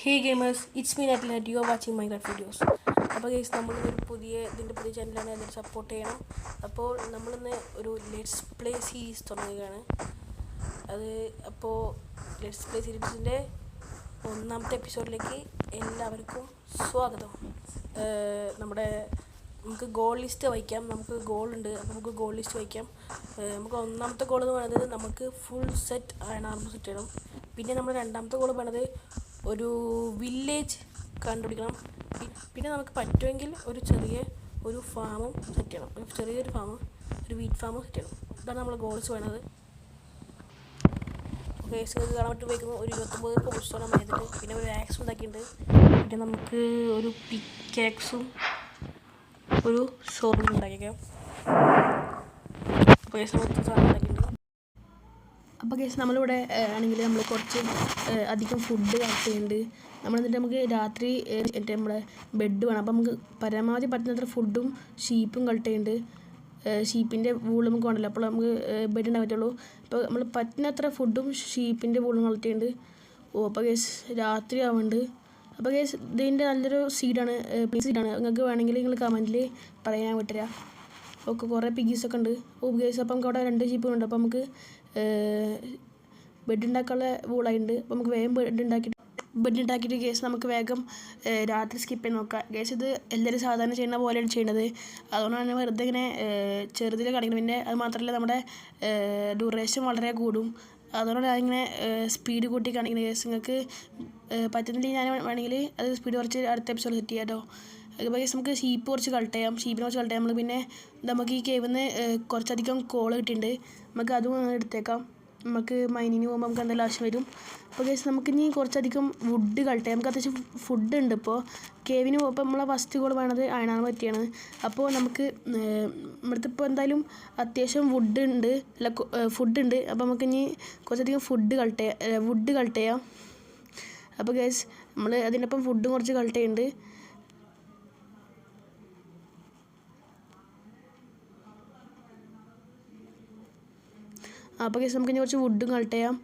Hey gamers, it's me net you are watching Minecraft videos. അപ്പോൾ guys, നമ്മളിന്നൊരു ഇതിൻ്റെ പുതിയ ചാനലാണ്. അതിൽ സപ്പോർട്ട് ചെയ്യണം. അപ്പോൾ നമ്മളിന്ന് ഒരു ലെറ്റ്സ് പ്ലേ സീരീസ് തുടങ്ങുകയാണ്. അപ്പോൾ ലെറ്റ്സ് പ്ലേ സീരീസിൻ്റെ ഒന്നാമത്തെ എപ്പിസോഡിലേക്ക് എല്ലാവർക്കും സ്വാഗതം. നമുക്ക് ഗോൾ ലിസ്റ്റ് വയ്ക്കാം. നമുക്ക് ഗോളുണ്ട്, അപ്പോൾ നമുക്ക് ഗോൾ ലിസ്റ്റ് വയ്ക്കാം. നമുക്ക് ഒന്നാമത്തെ ഗോൾ എന്ന് പറയുന്നത് നമുക്ക് full set iron armour set ചെയ്യണം. പിന്നെ നമ്മൾ രണ്ടാമത്തെ ഗോൾ പറയുന്നത് ഒരു വില്ലേജ് കണ്ടുപിടിക്കണം. പിന്നെ നമുക്ക് പറ്റുമെങ്കിൽ ഒരു ഫാമും സെറ്റ് ചെയ്യണം. ചെറിയൊരു ഫാമും ഒരു വീറ്റ് ഫാമും സെറ്റ് ചെയ്യണം. ഇതാണ് നമ്മൾ ഗോൾസ് വേണത്. ഗേസ് കാണാൻ പറ്റുമ്പോഴേക്കും ഒരു 29 കോഴ്സോളം നമ്മൾ ചെയ്തിട്ട് പിന്നെ ഒരു ആക്സ് ഉണ്ടാക്കിയിട്ടുണ്ട്. പിന്നെ നമുക്ക് ഒരു പിക്കാക്സും ഒരു ഷോറും ഉണ്ടാക്കിയേക്കാം. അപ്പോൾ ഗേസ് നമുക്ക് സാധനം ഉണ്ടാക്കിയിട്ടുണ്ട്. അപ്പോൾ ഗേസ് നമ്മളിവിടെ ആണെങ്കിൽ നമ്മൾ കുറച്ച് അധികം ഫുഡ് കളക്ട് ചെയ്യുന്നുണ്ട്. എന്നിട്ട് നമുക്ക് രാത്രി നമ്മുടെ ബെഡ് വേണം. അപ്പോൾ നമുക്ക് പരമാവധി പറ്റുന്നത്ര ഫുഡും ഷീപ്പും കളക്ട് ചെയ്യുന്നുണ്ട്. ഷീപ്പിൻ്റെ വൂള് നമുക്ക് വേണമല്ലോ, അപ്പോൾ നമുക്ക് ബെഡ് ഉണ്ടാകാൻ പറ്റുള്ളൂ. അപ്പോൾ നമ്മൾ പറ്റുന്നത്ര ഫുഡും ഷീപ്പിൻ്റെ വൂളും കളക്ട് ചെയ്യുന്നുണ്ട്. അപ്പോൾ ഗേസ് രാത്രി ആവുന്നുണ്ട്. അപ്പോൾ ഗേസ് ഇതിൻ്റെ നല്ലൊരു സീഡാണ്, സീഡാണ്. നിങ്ങൾക്ക് വേണമെങ്കിൽ നിങ്ങൾ കമൻറ്റിൽ പറയാൻ വിട്ടുതരാം. ഓക്കെ, കുറേ പിഗീസൊക്കെ ഉണ്ട്. ഗേസ് അപ്പം നമുക്ക് അവിടെ 2 ഷീപ്പുണ്ട്. അപ്പോൾ നമുക്ക് ബെഡ് ഉണ്ടാക്കാനുള്ള വൂളായിട്ടുണ്ട്. അപ്പോൾ നമുക്ക് വേഗം ബെഡ് ഉണ്ടാക്കിയിട്ട് ഗേസ് നമുക്ക് വേഗം രാത്രി സ്കിപ്പ് ചെയ്ത് നോക്കാം. ഗേസ് ഇത് എല്ലാവരും സാധാരണ ചെയ്യുന്ന പോലെയാണ് ചെയ്യുന്നത്. അതുകൊണ്ടാണ് വെറുതെ ഇങ്ങനെ ചെറുതിൽ കാണിക്കുന്നത്. പിന്നെ അത് മാത്രമല്ല നമ്മുടെ ഡ്യൂറേഷൻ വളരെ കൂടും. അതുകൊണ്ടാണ് ഞാനിങ്ങനെ സ്പീഡ് കൂട്ടി കാണിക്കുന്നത്. ഗേസ് നിങ്ങൾക്ക് പറ്റുന്നില്ലെങ്കിൽ ഞാൻ വേണമെങ്കിൽ അത് സ്പീഡ് കുറച്ച് അടുത്ത എപ്പിസോഡ് സെറ്റ് ചെയ്യാം കേട്ടോ. അപ്പോൾ ഗേസ് നമുക്ക് ഷീപ്പിനെ കുറച്ച് കളക്ട് ചെയ്യാം. നമ്മൾ പിന്നെ നമുക്ക് ഈ കേവിൽ നിന്ന് കുറച്ചധികം കോൾ കിട്ടിയിട്ടുണ്ട്. നമുക്ക് അതും എടുത്തേക്കാം. നമുക്ക് മൈനിന് പോകുമ്പോൾ നമുക്ക് എന്തെങ്കിലും ആവശ്യം വരും. അപ്പോൾ ഗേസ് നമുക്ക് ഇനി കുറച്ചധികം വുഡ് കളക്ട് ചെയ്യാം. നമുക്ക് അത്യാവശ്യം ഫുഡ് ഉണ്ട്. ഇപ്പോൾ കേവിന് പോകുമ്പോൾ നമ്മളെ ഫസ്റ്റ് കോൾ വേണത് അയണാൻ പറ്റിയാണ്. അപ്പോൾ നമുക്ക് ഇവിടുത്തെ ഇപ്പോൾ എന്തായാലും അത്യാവശ്യം ഫുഡ് ഉണ്ട്. അപ്പോൾ നമുക്ക് ഇനി കുറച്ചധികം വുഡ് കളക്ട് ചെയ്യാം. അപ്പോൾ ഗേസ് നമ്മൾ അതിനൊപ്പം ഫുഡും കുറച്ച് കളക്ട് ചെയ്യുന്നുണ്ട്. അപ്പോൾ ഗേസ് നമുക്ക് ഇനി കുറച്ച് വുഡും കളക്ട് ചെയ്യാം.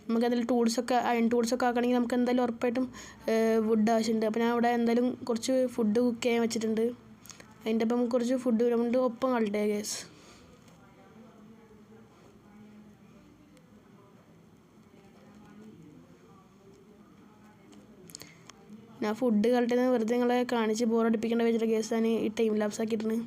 നമുക്ക് എന്തെങ്കിലും അയൺ ടൂൾസൊക്കെ ആക്കണമെങ്കിൽ നമുക്ക് എന്തായാലും ഉറപ്പായിട്ടും വുഡ് ആവശ്യമുണ്ട്. അപ്പോൾ ഞാൻ ഇവിടെ എന്തായാലും കുറച്ച് ഫുഡ് കുക്ക് ചെയ്യാൻ വെച്ചിട്ടുണ്ട്. അതിൻ്റെ ഒപ്പം കുറച്ച് ഫുഡ് കൊണ്ട് ഒപ്പം കളക്ട് ചെയ്യാം ഗേസ്. ഞാൻ ഫുഡ് കളക്ട് ചെയ്യുന്നത് വെറുതെ നിങ്ങളെ കാണിച്ച് ബോറടിപ്പിക്കേണ്ട വെച്ചിട്ട് ഗേസ് ഞാൻ ഈ ടൈം ലാപ്സ് ആക്കിയിട്ടുണ്ട്.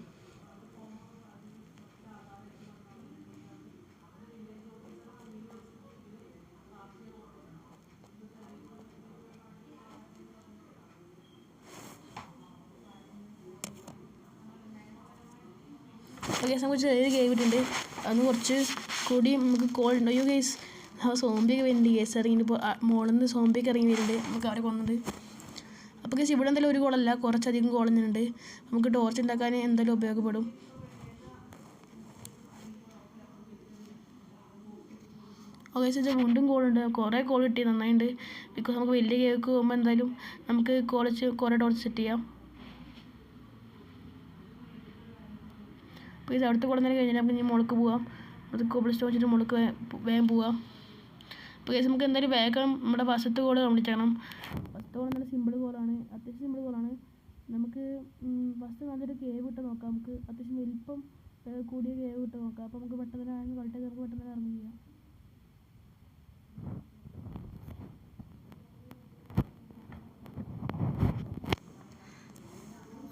ഗേസ് നമുക്ക് ചെറിയൊരു ഗെയിം ഇട്ടുണ്ട്. അന്ന് കുറച്ച് കൂടി നമുക്ക് കോൾ ഉണ്ട്. അയ്യോ ഗേസ്, സോംബിയൊക്കെ വരുന്നുണ്ട്. ഗേസ് ഇറങ്ങിയിട്ട് മോളിൽ നിന്ന് സോംബിയൊക്കെ ഇറങ്ങി വരുന്നുണ്ട്. നമുക്ക് അവരെ കൊന്നത്. അപ്പോൾ ഗേസ് ഇവിടെ എന്തായാലും ഒരു കോളല്ല, കുറച്ചധികം കോളുന്നുണ്ട്. നമുക്ക് ടോർച്ച് ഉണ്ടാക്കാൻ എന്തായാലും ഉപയോഗപ്പെടും. ഗേസ് ഇത് വീണ്ടും കോളുണ്ട്. കുറേ കോൾ കിട്ടി, നന്നായിട്ടുണ്ട്. ബിക്കോസ് നമുക്ക് വലിയ കേക്ക് പോകുമ്പോൾ എന്തായാലും നമുക്ക് കുറേ ടോർച്ച് സെറ്റ് ചെയ്യാം. അപ്പോൾ ഇത് അടുത്ത് കൊടുന്നതിന് കഴിഞ്ഞാൽ നമുക്ക് ഇനി മുളക്ക് പോവാം. അത് കോബിൾ സ്റ്റോൺ വെച്ചിട്ട് മുളക്ക് വേഗം പോവാം. അപ്പോൾ കേസ് നമുക്ക് എന്തായാലും വേഗം നമ്മുടെ ഫസ്റ്റത്തെ കോൾ കംപ്ലീറ്റ് ചെയ്യണം. ഫസ്റ്റ് കോൾ നല്ല സിമ്പിൾ കോളാണ്, അത്യാവശ്യം സിമ്പിൾ കോളാണ്. നമുക്ക് ഫസ്റ്റ് നല്ലൊരു കേവ് ഇട്ട് നോക്കാം. നമുക്ക് അത്യാവശ്യം വലിപ്പം കൂടിയ കേവ് ഇട്ട് നോക്കാം. അപ്പോൾ നമുക്ക് പെട്ടെന്ന് നമുക്ക് പെട്ടെന്ന് ഇറങ്ങി ചെയ്യാം.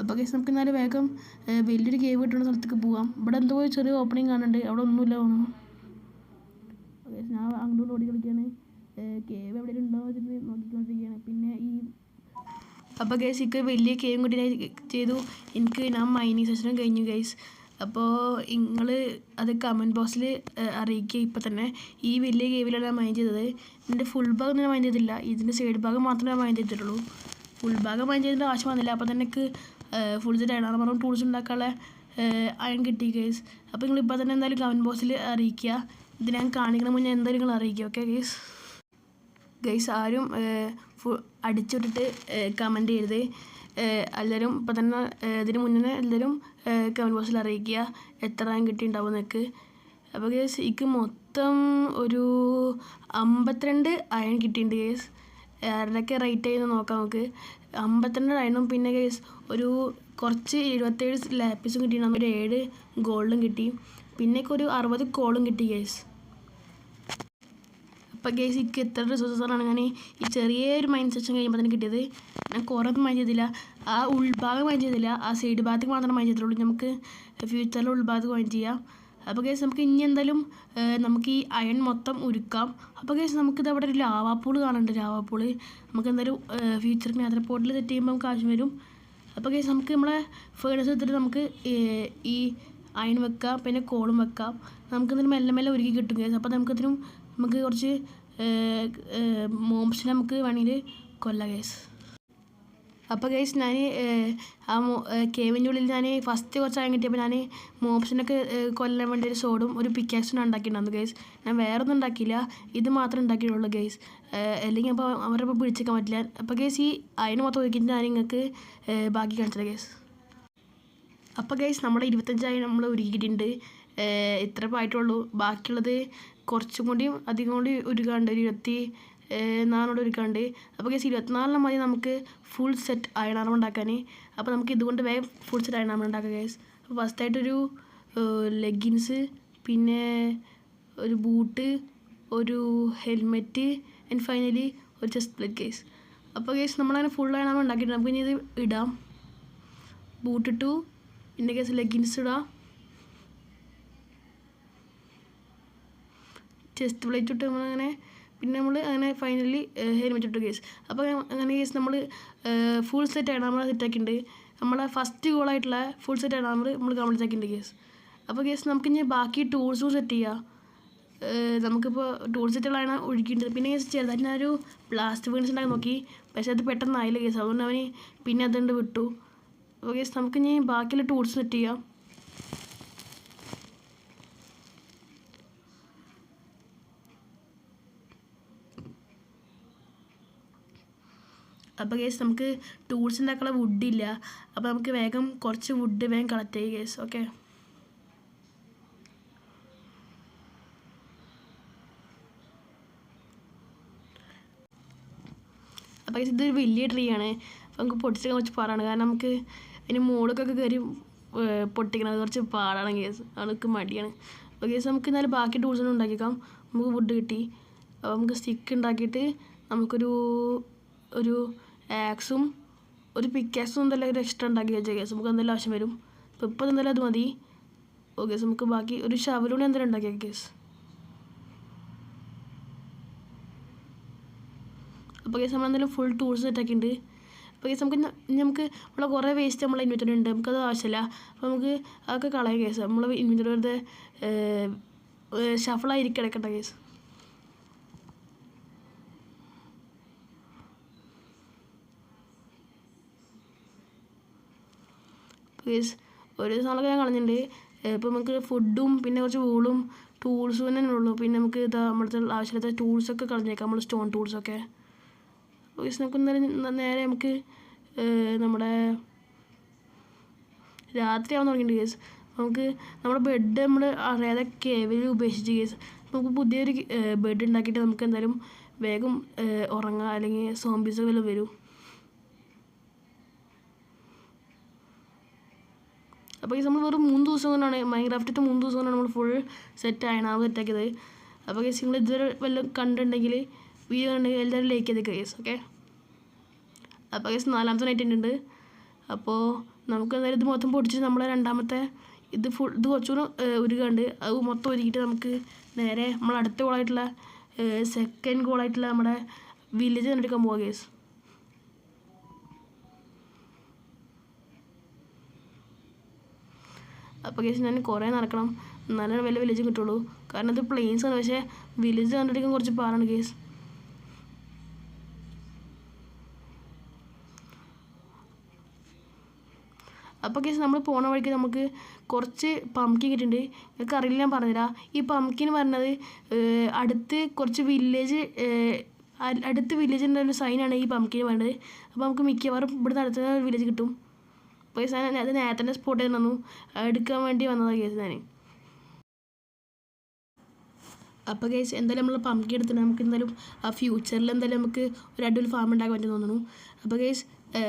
അപ്പോൾ കേസ് നമുക്ക് എന്നാലും വേഗം വലിയൊരു കേവ് കിട്ടുന്ന സ്ഥലത്തേക്ക് പോവാം. ഇവിടെ എന്തോ ചെറിയ ഓപ്പണിങ് കാണുന്നുണ്ട്, അവിടെ ഒന്നുമില്ല തോന്നുന്നു. കേസ് ഞാൻ അങ്ങോട്ട് ഓടി കളിക്കുകയാണ്. കേവ് എവിടെയും ഉണ്ടോ എന്ന് നോക്കിക്കൊണ്ടിരിക്കുകയാണ്. പിന്നെ അപ്പോൾ കേസ് എനിക്ക് വലിയ കേവും കൂടി ചെയ്തു. ഞാൻ മൈനിങ് സെഷനും കഴിഞ്ഞു ഗൈസ്. അപ്പോൾ നിങ്ങൾ അത് കമൻറ്റ് ബോക്സിൽ അറിയിക്കുക ഇപ്പോൾ തന്നെ. ഈ വലിയ കേവിലാണ് ഞാൻ മൈൻ ചെയ്തത്. ഇതിൻ്റെ ഫുൾ ഭാഗം ഞാൻ മൈൻ ചെയ്തില്ല, ഇതിൻ്റെ സൈഡ് ഭാഗം മാത്രമേ ഞാൻ മൈൻ ചെയ്തിട്ടുള്ളൂ. ഫുൾ ഭാഗം മൈൻ ചെയ്തതിൻ്റെ ആവശ്യം വന്നില്ല. അപ്പോൾ തന്നെ എനിക്ക് ഫുൾ സെറ്റ് അയൺ ആർമറും ടൂൾസ് ഉണ്ടാക്കാനുള്ള അയൺ കിട്ടി ഗൈസ്. അപ്പോൾ നിങ്ങളിപ്പോൾ തന്നെ എന്തായാലും കമൻറ്റ് ബോക്സിൽ അറിയിക്കുക. ഇത് ഞാൻ കാണിക്കണ മുന്നേ എന്തായാലും നിങ്ങൾ അറിയിക്കുക. ഓക്കെ ഗൈസ് ആരും അടിച്ചുവിട്ടിട്ട് കമൻറ്റ് ചെയ്യരുത്. എല്ലാവരും ഇപ്പം തന്നെ ഇതിന് മുന്നേ എല്ലാവരും കമൻറ്റ് ബോക്സിൽ അറിയിക്കുക എത്ര അയൺ കിട്ടിയിട്ടുണ്ടാവും എന്നൊക്കെ. അപ്പോൾ ഗൈസ് എനിക്ക് മൊത്തം ഒരു 52 അയൺ കിട്ടിയിട്ടുണ്ട് ഗൈസ്. ആരുടെയൊക്കെ റേറ്റ് ചെയ്യുന്നത് നോക്കാം നമുക്ക്. 52 ഡയമണ്ടും പിന്നെ ഗൈസ് ഒരു കുറച്ച് 27 ലാപ്പിസും കിട്ടി, ഒരു 7 ഗോൾഡും കിട്ടി, പിന്നെയൊക്കെ ഒരു 60 കോളും കിട്ടി ഗൈസ്. അപ്പോൾ ഗൈസ് എനിക്ക് എത്ര റിസോഴ്സസാണ് ഞാൻ ഈ ചെറിയൊരു മൈൻഡ് സെക്ഷൻ കഴിയുമ്പോൾ തന്നെ കിട്ടിയത്. ഞാൻ കുറേ ഒന്നും മൈൻഡ് ചെയ്തില്ല, ആ ഉൾഭാഗം മൈൻഡ് ചെയ്തില്ല, ആ സൈഡ് ഭാഗത്തേക്ക് മാത്രമേ മൈൻഡ് ചെയ്തിട്ടുള്ളൂ. നമുക്ക് ഫ്യൂച്ചറിൽ ഉൾഭാഗത്ത് മൈൻഡ് ചെയ്യാം. അപ്പോൾ ഗൈസ് നമുക്ക് ഇനി എന്തായാലും നമുക്ക് ഈ അയൺ മൊത്തം ഉരുക്കാം. അപ്പോൾ ഗൈസ് നമുക്കിത് അവിടെ ഒരു ലാവാപ്പൂള് കാണുന്നുണ്ട്. ലാവാപ്പൂള് നമുക്ക് എന്തായാലും ഫ്യൂച്ചറിൽ നേതർ പോർട്ടിൽ സെറ്റ് ചെയ്യുമ്പോൾ നമുക്ക് ആവശ്യം വരും. അപ്പോൾ ഗൈസ് നമുക്ക് നമ്മളെ ഫേണസ് എടുത്തിട്ട് നമുക്ക് ഈ അയൺ വെക്കാം, പിന്നെ കോളും വെക്കാം. നമുക്കിതിന് മെല്ലെ മെല്ലെ ഒരുക്കി കിട്ടും ഗൈസ്. അപ്പോൾ നമുക്ക് കുറച്ച് മോംസിനെ നമുക്ക് വേണമെങ്കിൽ കൊല്ലാം ഗൈസ്. അപ്പോൾ ഗൈസ് ഞാൻ ആ കേവിൻ്റെ ഉള്ളിൽ ഞാൻ ഫസ്റ്റ് കുറച്ച് അയൺ കിട്ടിയപ്പോൾ ഞാൻ മോംസിനൊക്കെ കൊല്ലാൻ വേണ്ടി ഒരു സോഡും ഒരു പിക്കാക്സിനും ഉണ്ടാക്കിയിട്ടുണ്ടായിരുന്നു ഗൈസ്. ഞാൻ വേറെ ഒന്നും ഉണ്ടാക്കിയില്ല, ഇത് മാത്രമേ ഉണ്ടാക്കിയിട്ടുള്ളൂ ഗൈസ്. അല്ലെങ്കിൽ അപ്പോൾ അവരപ്പോൾ പിടിച്ചേക്കാൻ പറ്റില്ല. അപ്പോൾ ഗൈസ് ഈ അയൺ മൊത്തം ഒതുക്കിയിട്ട് ഞാൻ നിങ്ങൾക്ക് ബാക്കി കാണിച്ചത് ഗൈസ്. അപ്പോൾ ഗൈസ് നമ്മുടെ 25 അയൺ നമ്മൾ ഒരുക്കിയിട്ടുണ്ട്. ഇത്ര ആയിട്ടുള്ളൂ. ബാക്കിയുള്ളത് കുറച്ചും കൂടിയും അധികം കൂടി ഒരുക്കാണ്ട്, ഒരു 24 ഒരുക്കാണ്ട്. അപ്പോൾ ഗൈസ് 24 മതി നമുക്ക് ഫുൾ സെറ്റ് അയൺ ആർമർ ഉണ്ടാക്കാൻ. അപ്പോൾ നമുക്ക് ഇതുകൊണ്ട് വേഗം ഫുൾ സെറ്റ് അയൺ ആർമർ ഉണ്ടാക്കാം ഗൈസ്. അപ്പോൾ ഫസ്റ്റായിട്ടൊരു ലെഗിൻസ്, പിന്നെ ഒരു ബൂട്ട്, ഒരു ഹെൽമെറ്റ്, ആൻഡ് ഫൈനലി ഒരു ചെസ്റ്റ് പ്ലേറ്റ് ഗൈസ്. അപ്പോൾ ഗൈസ് നമ്മളങ്ങനെ ഫുൾ അയൺ ആർമർ ഉണ്ടാക്കിയിട്ട് നമുക്ക് ഇനി ഇത് ഇടാം. ബൂട്ട് ഇട്ടു, പിന്നെ ഗൈസ് ലെഗിൻസ് ഇടാം, ചെസ്റ്റ് പ്ലേറ്റ് ഇട്ട് നമ്മളങ്ങനെ, പിന്നെ നമ്മൾ അങ്ങനെ ഫൈനലി ഹെൽമെറ്റ് ഇട്ടു കേസ്. അപ്പോൾ അങ്ങനെ കേസ് നമ്മൾ ഫുൾ സെറ്റ് ആണ് നമ്മൾ സെറ്റാക്കിയിട്ടുണ്ട്. നമ്മളെ ഫസ്റ്റ് ഗോളായിട്ടുള്ള ഫുൾ സെറ്റ് ആണ് നമ്മൾ കംപ്ലീറ്റ് ആക്കിയിട്ടുണ്ട് കേസ്. അപ്പോൾ കേസ് നമുക്കിനി ബാക്കി ടൂൾസും സെറ്റ് ചെയ്യാം. നമുക്കിപ്പോൾ ടൂൾ സെറ്റുകളാണ് ഒഴുക്കിയിട്ടുണ്ട്. പിന്നെ കേസ് ചെറുതായിട്ട് ഞാനൊരു പ്ലാസ്റ്റിക് ഫേൺസ് ഉണ്ടാക്കി നോക്കി, പക്ഷേ അത് പെട്ടെന്ന് ആയില്ല കേസ്. അതുകൊണ്ട് അവന് പിന്നെ അതുകൊണ്ട് വിട്ടു. അപ്പോൾ കേസ് നമുക്കിനി ബാക്കിയുള്ള ടൂൾസ് സെറ്റ് ചെയ്യാം. അപ്പോൾ കേസ് നമുക്ക് ടൂൾസ് ഉണ്ടാക്കാനുള്ള വുഡില്ല. അപ്പോൾ നമുക്ക് വേഗം കുറച്ച് വുഡ് വേഗം കളക്ട് ചെയ്യുക കേസ്. ഓക്കെ, അപ്പോൾ കേസ് ഇതൊരു വലിയ ട്രീ ആണ്. അപ്പോൾ നമുക്ക് പൊട്ടിച്ചൊക്കെ കുറച്ച് പാടാണ്, കാരണം നമുക്ക് അതിന് മുകളിലേക്കൊക്കെ കയറി പൊട്ടിക്കണത് കുറച്ച് പാടാണ് കേസ്. അതൊക്കെ മടിയാണ്. അപ്പോൾ കേസ് നമുക്ക് എന്നാലും ബാക്കി ടൂൾസൊന്നും ഉണ്ടാക്കിയേക്കാം. നമുക്ക് വുഡ് കിട്ടി. അപ്പോൾ നമുക്ക് സ്റ്റിക്ക് ഉണ്ടാക്കിയിട്ട് നമുക്കൊരു ആക്സും ഒരു പിക്കാക്സും എന്തെല്ലാം ഒരു എക്സ്ട്രാ ഉണ്ടാക്കി വെച്ചാൽ കേസ് നമുക്ക് എന്തെല്ലാം ആവശ്യം വരും. അപ്പോൾ ഇപ്പോൾ എന്തായാലും അത് മതി. ഓക്കെ, നമുക്ക് ബാക്കി ഒരു ഷവലൂടെ എന്തെങ്കിലും ഉണ്ടാക്കിയ കേസ്. അപ്പോൾ കേസ് നമ്മൾ എന്തെങ്കിലും ഫുൾ ടൂൾസ് സെറ്റാക്കിയിട്ടുണ്ട്. അപ്പോൾ കേസ് നമുക്ക് നമ്മളെ കുറേ വേസ്റ്റ് നമ്മളെ ഇൻവെൻറ്ററി ഉണ്ട്, നമുക്കത് ആവശ്യമില്ല. അപ്പോൾ നമുക്ക് അതൊക്കെ കളയാം കേസ്. നമ്മളെ ഇൻവെൻറ്ററി വെറുതെ ഷഫിളായിരിക്കും കിടക്കണ്ട കേസ്. കേസ് ഒരു സാധനമൊക്കെ ഞാൻ കളഞ്ഞിട്ടുണ്ട്. ഇപ്പോൾ നമുക്ക് ഫുഡും പിന്നെ കുറച്ച് വൂളും ടൂൾസും തന്നെ ഉള്ളൂ. പിന്നെ നമുക്ക് ഇതാ നമ്മുടെ ആവശ്യമില്ലാത്ത ടൂൾസൊക്കെ കളഞ്ഞേക്കാം, നമ്മൾ സ്റ്റോൺ ടൂൾസൊക്കെ. കേസ് നമുക്ക് നേരെ നമുക്ക് നമ്മുടെ രാത്രിയാവാൻ തുടങ്ങിയിട്ടുണ്ട് കേസ്. നമുക്ക് നമ്മുടെ ബെഡ് നമ്മൾ അറിയാതെ കേവിൽ ഉപേക്ഷിച്ച് കേസ്. നമുക്ക് പുതിയൊരു ബെഡ് ഉണ്ടാക്കിയിട്ട് നമുക്ക് എന്തായാലും വേഗം ഉറങ്ങാം, അല്ലെങ്കിൽ സോംബീസ് വല്ലതും വരും. അപ്പോൾ ഈ നമ്മൾ വെറും 3 ദിവസം കൊണ്ടാണ് മൈൻക്രാഫ്റ്റിട്ട് 3 ദിവസം കൊണ്ടാണ് നമ്മൾ ഫുൾ സെറ്റ് ആയണം സെറ്റാക്കിയത്. അപ്പോൾ കേസ് നിങ്ങൾ ഇതുവരെ വല്ലതും കണ്ടിട്ടുണ്ടെങ്കിൽ വീഡിയോ ഉണ്ടെങ്കിൽ എല്ലാവരും ലൈക്ക് ചെയ്തേക്കുക കേസ്. ഓക്കെ, അപ്പോൾ കേസ് 4ാമത്തെ നൈറ്റ് ഉണ്ട്. അപ്പോൾ നമുക്ക് എന്തായാലും ഇത് മൊത്തം പൊടിച്ചിട്ട് നമ്മളെ രണ്ടാമത്തെ ഇത് കുറച്ചുകൂടെ ഉരുകാണ്ട് അത് മൊത്തം ഒരുക്കിയിട്ട് നമുക്ക് നേരെ നമ്മൾ അടുത്ത ഗോളായിട്ടുള്ള സെക്കൻഡ് ഗോളായിട്ടുള്ള നമ്മുടെ വില്ലേജ് കണ്ടെടുക്കാൻ പോവാം കേസ്. അപ്പോൾ കേസ് ഞാൻ കുറേ നടക്കണം, എന്നാലേ വല്ല വില്ലേജും കിട്ടുള്ളൂ. കാരണം ഇത് പ്ലെയിൻസ് ആണ്, പക്ഷേ വില്ലേജ് കണ്ടെടുക്കാൻ കുറച്ച് പാടാണ് കേസ്. അപ്പോൾ കേസ് നമ്മൾ പോണ വഴിക്ക് നമുക്ക് കുറച്ച് പംകിൻ കിട്ടിയിട്ടുണ്ട്. നിങ്ങൾക്ക് അറിയില്ല, ഞാൻ പറഞ്ഞുതരാം. ഈ പംകിൻ പറഞ്ഞത് അടുത്ത് കുറച്ച് അടുത്ത് വില്ലേജിൻ്റെ ഒരു സൈനാണ് ഈ പംകിൻ പറഞ്ഞത്. അപ്പോൾ നമുക്ക് മിക്കവാറും ഇവിടുന്ന് അടുത്ത വില്ലേജ് കിട്ടും. അപ്പോൾ കേസ് ഞാൻ അത് നേരത്തെ സ്പോട്ട് ചെയ്ത് തന്നു, എടുക്കാൻ വേണ്ടി വന്നതാണ് കേസ് ഞാൻ. അപ്പോൾ ഗൈസ് എന്തായാലും നമ്മൾ പമ്പി എടുത്തിട്ട് നമുക്ക് എന്തായാലും ആ ഫ്യൂച്ചറിൽ എന്തായാലും നമുക്ക് ഒരു അടിപൊളി ഫാം ഉണ്ടാക്കാൻ പറ്റും തോന്നുന്നു. അപ്പോൾ ഗൈസ്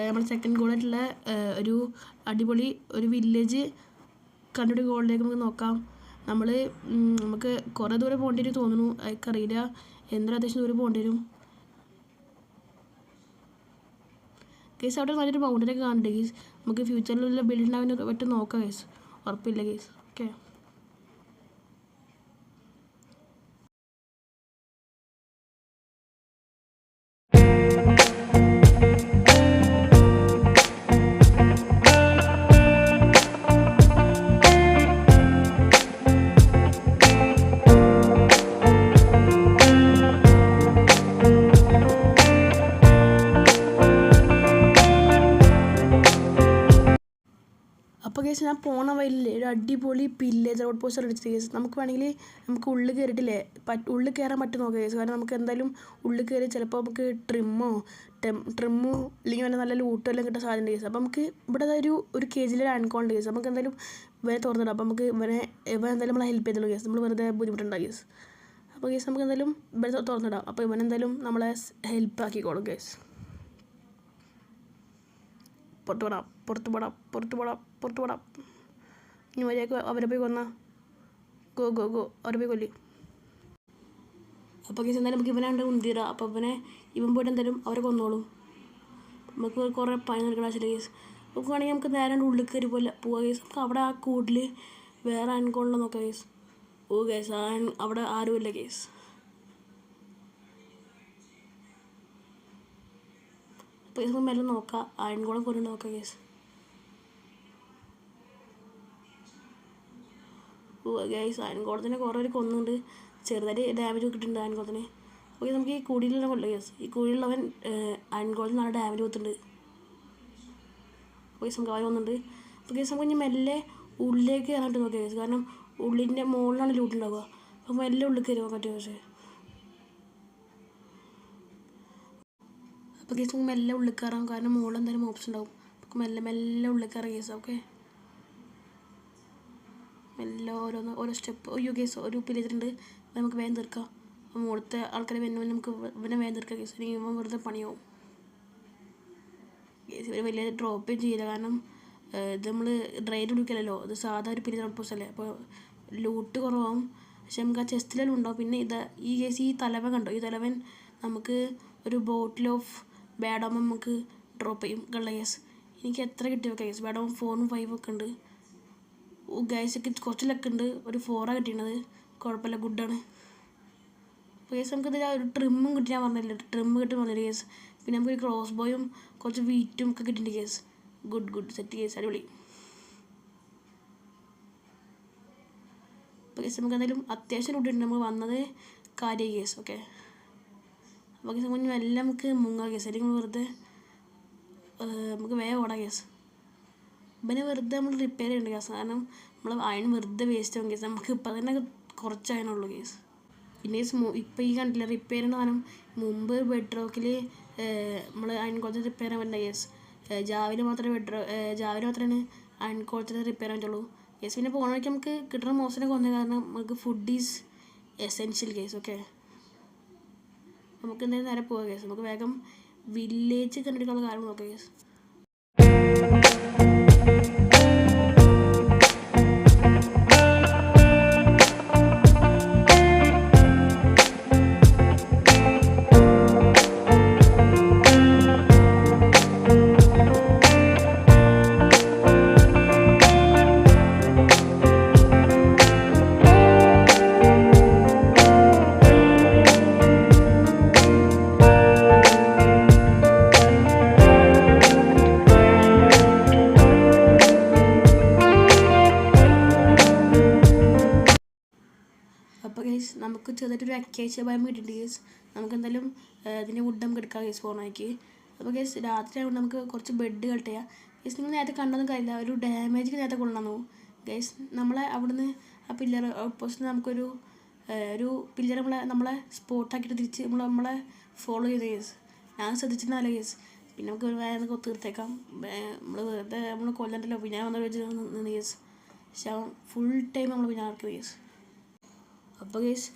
നമ്മുടെ സെക്കൻഡ് ഗോളായിട്ടുള്ള ഒരു അടിപൊളി ഒരു വില്ലേജ് കണ്ടിട്ട് ഗോളിലേക്ക് നമുക്ക് നോക്കാം. നമുക്ക് കുറേ ദൂരം പോകേണ്ടി വരും തോന്നുന്നു, എനിക്കറിയില്ല, എന്തായാലും അത്യാവശ്യം ദൂരം പോകേണ്ടി വരും. കേസ് അവിടെ നല്ലൊരു ബൗണ്ടറിയൊക്കെ കാണുന്നുണ്ട് കേസ്. നമുക്ക് ഫ്യൂച്ചറിലുള്ള ബിൽഡ് ഉണ്ടാകാൻ പറ്റും നോക്കാം കേസ്, ഉറപ്പില്ല കേസ്. ഓക്കെ, അപ്പോൾ കേസ് ഞാൻ പോണ വഴിയില്ലേ ഒരു അടിപൊളി വില്ലേജ് ഔട്ട് പോസ്റ്റർ അടിച്ചിട്ട് കേസ്. നമുക്ക് വേണമെങ്കിൽ നമുക്ക് ഉള്ളിൽ കയറിയിട്ടില്ലേ ഉള്ളിൽ കയറാൻ പറ്റും നോക്കാം കേസ്. കാരണം നമുക്ക് എന്തായാലും ഉള്ളിൽ കയറി ചിലപ്പോൾ നമുക്ക് ട്രിമ്മോ അല്ലെങ്കിൽ നല്ല നല്ല ലൂട്ടോ എല്ലാം കിട്ടാൻ സാധ്യത കേസ്. അപ്പോൾ നമുക്ക് ഇവിടെ ഒരു കേജിലൊരു അൺകോണ്ട് കേസ്. നമുക്ക് എന്തായാലും ഇവനെ തുറന്നിടാം. അപ്പോൾ നമുക്ക് ഇവൻ എന്തായാലും നമ്മളെ ഹെൽപ്പ് ചെയ്തല്ലോ കേസ്. നമ്മൾ വെറുതെ ബുദ്ധിമുട്ടുണ്ടാകും കേസ്. അപ്പോൾ കേസ് നമുക്ക് എന്തായാലും ഇവനെ തുറന്നിടാം. അപ്പോൾ ഇവൻ എന്തായാലും നമ്മളെ ഹെൽപ്പ് ആക്കിക്കോളും കേസ്. പുറത്ത് പോടാം. ഇനി വരെയൊക്കെ അവരെ പോയി കൊന്നാ ഗോ അവരെ പോയി കൊല്ലി. അപ്പോൾ കേസ് എന്തായാലും നമുക്ക് ഇവനാണ്ട് ഉന്തിടാം. അപ്പോൾ ഇവൻ പോയിട്ട് എന്തായാലും അവരെ കൊന്നോളും. നമുക്ക് കുറേ പണി നടക്കണം ആവശ്യമില്ല കേസ്. നമുക്ക് വേണമെങ്കിൽ നമുക്ക് നേരെ ഉള്ളിൽ കയറി പോവാം കേസ്. നമുക്ക് അവിടെ ആ കൂട്ടിൽ വേറെ അൺകോളിൽ നോക്കാം കേസ്. ഓ കേസ് അവിടെ ആരുമില്ല കേസ്. അപ്പോൾ കേസ് മെല്ലെ നോക്കാം, അയൺകോളം കൊണ്ടു നോക്കാം കേസ്. ഓ ഗൈസ് അയൺകോളത്തിനെ കുറേ പേര് കൊന്നുണ്ട്, ചെറുതായിട്ട് ഡാമേജ് കിട്ടിയിട്ടുണ്ട് അയൺകോളത്തിന്. ഓക്കെ, നമുക്ക് ഈ കുടിയിലുള്ള കൊള്ള കേസ്. ഈ കുടിയിലുള്ളവൻ അയൺകോളത്തിൽ നല്ല ഡാമേജ് കൊടുത്തിട്ടുണ്ട്. കേസ് നമുക്ക് അവൻ വന്നിട്ടുണ്ട്. അപ്പോൾ കേസ് നമുക്ക് ഇനി മെല്ലെ ഉള്ളിലേക്ക് കയറാനായിട്ട് നോക്കാം കേസ്. കാരണം ഉള്ളിൻ്റെ മുകളിലാണ് ലൂട്ടുണ്ടാവുക. അപ്പോൾ മെല്ലെ ഉള്ളിൽ കയറി പോകാൻ പറ്റും പക്ഷേ. അപ്പോൾ കേസ് നമുക്ക് മെല്ലെ ഉള്ളിൽ കയറാം, കാരണം മുകളിൽ എന്തായാലും ഓപ്ഷൻ ഉണ്ടാവും. അപ്പോൾ മെല്ലെ ഉള്ളിൽ കയറാം കേസ്. ഓക്കെ, മെല്ലെ ഓരോ സ്റ്റെപ്പ്. അയ്യോ കേസ് ഒരു പിരിച്ചിട്ടുണ്ട്, നമുക്ക് വേഗം തീർക്കാം. മുകളിലത്തെ ആൾക്കാരെ നമുക്ക് ഇവനെ വേഗം തീർക്കാം കേസ്. ഇനി ഇവൻ വെറുതെ പണിയാവും കേസ്. ഇവർ വലിയ ഡ്രോപ്പും ചെയ്യില്ല, കാരണം ഇത് നമ്മൾ ഡ്രൈഡ് കൊടുക്കില്ലല്ലോ, ഇത് സാധാ ഒരു പിരിച്ച ഔട്ട് പോസ്റ്റ് അല്ലേ. അപ്പോൾ ലൂട്ട് കുറവാകും, പക്ഷെ നമുക്ക് ആ ചെസ്റ്റിലെല്ലാം ഉണ്ടാവും. പിന്നെ ഈ കേസ് ഈ തലവൻ കണ്ടോ, ഈ തലവൻ നമുക്ക് ഒരു ബോട്ടിൽ ഓഫ് ബാഡാമ നമുക്ക് ഡ്രോപ്പ് ചെയ്യും കള്ള കേസ്. എനിക്ക് എത്ര കിട്ടി വെക്കാം കേസ്. ബാഡാമ 4ഉം 5ഉം ഒക്കെ ഉണ്ട്. ഗൈസൊക്കെ കുറച്ച് ലക്ക് ഉണ്ട്, ഒരു 4ആണ് കിട്ടിയത്, കുഴപ്പമില്ല, ഗുഡാണ്. അപ്പോൾ കേസ് നമുക്കിത് ഒരു ട്രിമ്മും കിട്ടി, ഞാൻ പറഞ്ഞില്ല ട്രിമ്മ് കിട്ടും പറഞ്ഞില്ല കേസ്. പിന്നെ നമുക്കൊരു ക്രോസ് ബോയും കുറച്ച് വീറ്റും ഒക്കെ കിട്ടിയിട്ടുണ്ട് കേസ്. ഗുഡ് സെറ്റ് കേസ്, അടിപൊളി. അപ്പോൾ കേസ് നമുക്ക് എന്തായാലും അത്യാവശ്യം കിട്ടിയിട്ടുണ്ട്, നമ്മൾ വന്നത് കാര്യം കേസ്. ഓക്കെ, അപ്പോൾ കേസ് മുന്നേ എല്ലാം നമുക്ക് മുങ്ങാം കേസ്, അല്ലെങ്കിൽ വെറുതെ നമുക്ക് വേഗം ഓടാം കേസ്. പിന്നെ വെറുതെ നമ്മൾ റിപ്പയർ ചെയ്യേണ്ട കേസ്, കാരണം നമ്മൾ അയൺ വെറുതെ വേസ്റ്റ് ആവും കേസ്. നമുക്ക് ഇപ്പം തന്നെ കുറച്ച് അയണുള്ളൂ കേസ്. പിന്നെ ഇപ്പോൾ ഈ കണ്ടില്ല റിപ്പയർ ചെയ്യുന്ന സാധനം, മുമ്പ് ബെഡ് റോക്കിൽ നമ്മൾ അയൺ കോളത്തിൽ റിപ്പയർ ചെയ്യാൻ പറ്റില്ല കേസ്. ജാവിലെ മാത്രമേ അയൺ കോളത്തിൽ റിപ്പയർ ചെയ്യാൻ പറ്റുള്ളൂ കേസ്. പിന്നെ പോകണ വഴിക്ക് നമുക്ക് കിട്ടുന്ന മോശം കൊന്നത്, കാരണം നമുക്ക് food is essential case. Okay, നമുക്ക് എന്തായാലും നേരെ പോകാം കേസ്. നമുക്ക് വേഗം വില്ലേജ് കണ്ടിട്ടുള്ള കാര്യം നോക്കാം കേസ്. അപ്പോൾ കേസ് നമുക്ക് ചെറുതായിട്ടൊരു അക്കേഷ്യ ഭയം കിട്ടിയിട്ടുണ്ട് കേസ്. നമുക്ക് എന്തായാലും ഇതിൻ്റെ വുഡ് നമുക്ക് എടുക്കാം കേസ് ഫോണാക്കി. അപ്പോൾ കേസ് രാത്രി ആയതുകൊണ്ട് നമുക്ക് കുറച്ച് ബെഡ് കളക്ട് ചെയ്യാം കേസ്. നിങ്ങൾ നേരത്തെ കണ്ടൊന്നും കാര്യമില്ല, ഒരു ഡാമേജ് നേരത്തെ കൊള്ളാന്നു കേസ്. നമ്മളെ അവിടുന്ന് ആ പില്ലർ ഔട്ട് പോസ്റ്റിൽ നമുക്കൊരു പില്ലർ നമ്മളെ സ്പോട്ടാക്കിയിട്ട് തിരിച്ച് നമ്മളെ ഫോളോ ചെയ്ത കേസ്. ഞാൻ ശ്രദ്ധിച്ചിട്ടുണ്ടല്ല കേസ്. പിന്നെ നമുക്ക് വേറെ തീർത്തേക്കാം, നമ്മൾ വെറുതെ നമ്മൾ കൊല്ലണ്ടല്ലോ. പിന്നെ വന്ന വെച്ച് നിന്ന് കേസ്, പക്ഷെ അവൻ ഫുൾ ടൈം നമ്മൾ പിന്നെ ആർക്കുന്നത് കേസ്. അപ്പോൾ കേസ്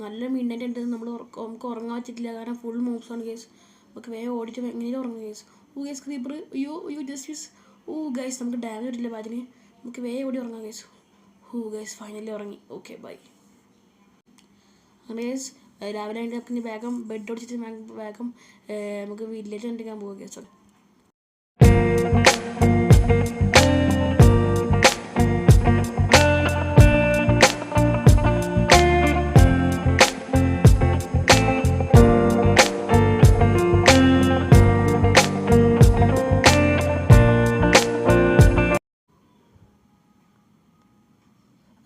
നല്ല മിഡ്നൈറ്റ് ഉണ്ട്. നമുക്ക് ഉറങ്ങാൻ പറ്റിയിട്ടില്ല കാരണം ഫുൾ മൂവ്സാണ് കേസ്. നമുക്ക് വേഗം ഓടിയിട്ട് എങ്ങനെയും ഉറങ്ങും കേസ്. കേസ് ക്രീപ്പർ അയ്യോ ജസ്റ്റ് മിസ്. ഗൈസ് നമുക്ക് ഡാമേജ് വരില്ല ബാറ്റിന്. നമുക്ക് വേഗം ഓടി ഉറങ്ങാം കേസ്. ഗൈസ് ഫൈനലി ഉറങ്ങി. Okay bye. അങ്ങനെ കേസ് രാവിലെ ആയിട്ട് നമുക്ക് ഇനി വേഗം ബെഡ് ഓടിച്ചിട്ട് വേഗം നമുക്ക് വീട്ടിലേക്ക് കണ്ടിരിക്കാൻ പോകുക കേസ്.